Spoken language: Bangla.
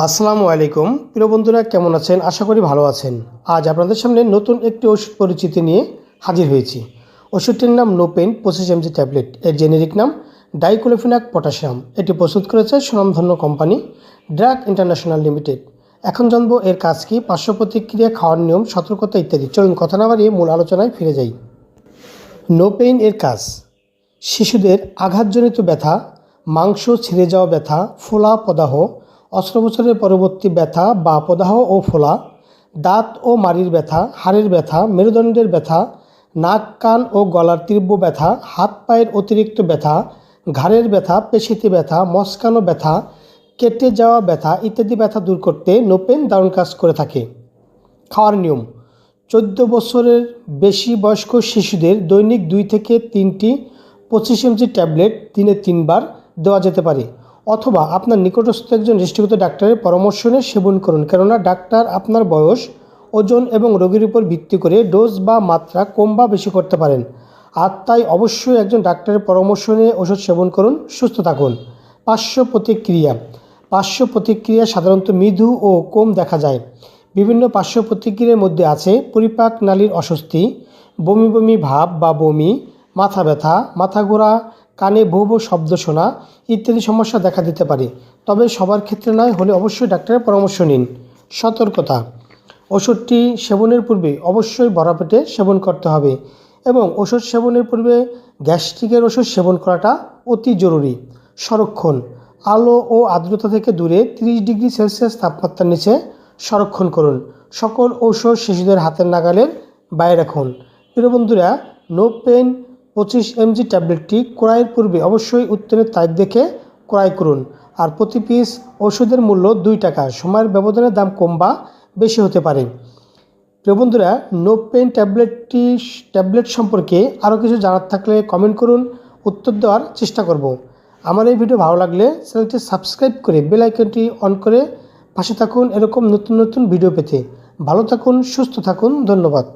আসসালামু আলাইকুম প্রিয় বন্ধুরা, কেমন আছেন? আশা করি ভালো আছেন। আজ আপনাদের সামনে নতুন একটি ওষুধ পরিচিতি নিয়ে হাজির হয়েছি। ওষুধটির নাম নোপেন 25 mg ট্যাবলেট। এর জেনেরিক নাম ডাইক্লোফেনাক পটাশিয়াম। এটি প্রস্তুত করেছে সুনামধন্য কোম্পানি ড্রাগ ইন্টারন্যাশনাল লিমিটেড। এখন জানবো এর কাজ কী, পার্শ্ব প্রতিক্রিয়া, খাওয়ার নিয়ম, সতর্কতা ইত্যাদি। চলুন কথা না বাড়িয়ে মূল আলোচনায় ফিরে যাই। নোপেইন এর কাজ: শিশুদের আঘাতজনিত ব্যথা, মাংস ছিঁড়ে যাওয়া ব্যথা, ফোলা প্রদাহ, অস্ত্রোপচারের পরবর্তী ব্যথা বা প্রদাহ ও ফোলা, দাঁত ও মাড়ির ব্যথা, হাড়ের ব্যথা, মেরুদণ্ডের ব্যথা, নাক, কান ও গলার তীব্র ব্যথা, হাত পায়ের অতিরিক্ত ব্যথা, ঘাড়ের ব্যথা, পেশিতে ব্যথা, মচকানো ব্যথা, কেটে যাওয়া ব্যথা ইত্যাদি ব্যথা দূর করতে নোপেন দারুণ কাজ করে থাকে। খাওয়ার নিয়ম: 14 বছরের বেশি বয়স্ক শিশুদের দৈনিক 2 থেকে 3টি 25 mg ট্যাবলেট দিনে 3 বার দেওয়া যেতে পারে, অথবা আপনার নিকটস্থ একজন দৃষ্টিগত ডাক্তারের পরামর্শ নিয়ে সেবন করুন। কেননা ডাক্তার আপনার বয়স, ওজন এবং রোগীর উপর ভিত্তি করে ডোজ বা মাত্রা কম বা বেশি করতে পারেন। আর তাই অবশ্যই একজন ডাক্তারের পরামর্শ নিয়ে ওষুধ সেবন করুন। সুস্থ থাকুন। পার্শ্ব প্রতিক্রিয়া সাধারণত মৃদু ও কম দেখা যায়। বিভিন্ন পার্শ্ব প্রতিক্রিয়ার মধ্যে আছে পরিপাক নালীর অস্বস্তি, বমি বমি ভাব বা বমি, মাথা ব্যথা, মাথা ঘোরা, কানে ভো ভো শব্দ শোনা ইত্যাদি সমস্যা দেখা দিতে পারে। তবে সবার ক্ষেত্রে নয়, হলে অবশ্যই ডাক্তারের পরামর্শ নিন। সতর্কতা: ওষুধটি সেবনের পূর্বে অবশ্যই ভরা পেটে সেবন করতে হবে এবং ওষুধ সেবনের পূর্বে গ্যাস্ট্রিকের ওষুধ সেবন করাটা অতি জরুরি। সংরক্ষণ: আলো ও আর্দ্রতা থেকে দূরে 30 ডিগ্রি সেলসিয়াস তাপমাত্রার নিচে সংরক্ষণ করুন। সকল ঔষধ শিশুদের হাতের নাগালের বাইরে রাখুন। প্রিয় বন্ধুরা, নোপেন 25 mg ট্যাবলেটটি ক্রয়ের পূর্বে অবশ্যই উত্তরের তারিখ দেখে ক্রয় করুন। আর প্রতি পিস ওষুধের মূল্য 2 টাকা। সময়ের ব্যবধানে দাম কম বা বেশি হতে পারে। প্রিয় বন্ধুরা, নোপেন ট্যাবলেট সম্পর্কে আরও কিছু জানার থাকলে কমেন্ট করুন, উত্তর দেওয়ার চেষ্টা করব। আমার এই ভিডিও ভালো লাগলে চ্যানেলটি সাবস্ক্রাইব করে বেল আইকনটি অন করে পাশে থাকুন এরকম নতুন নতুন ভিডিও পেতে। ভালো থাকুন, সুস্থ থাকুন। ধন্যবাদ।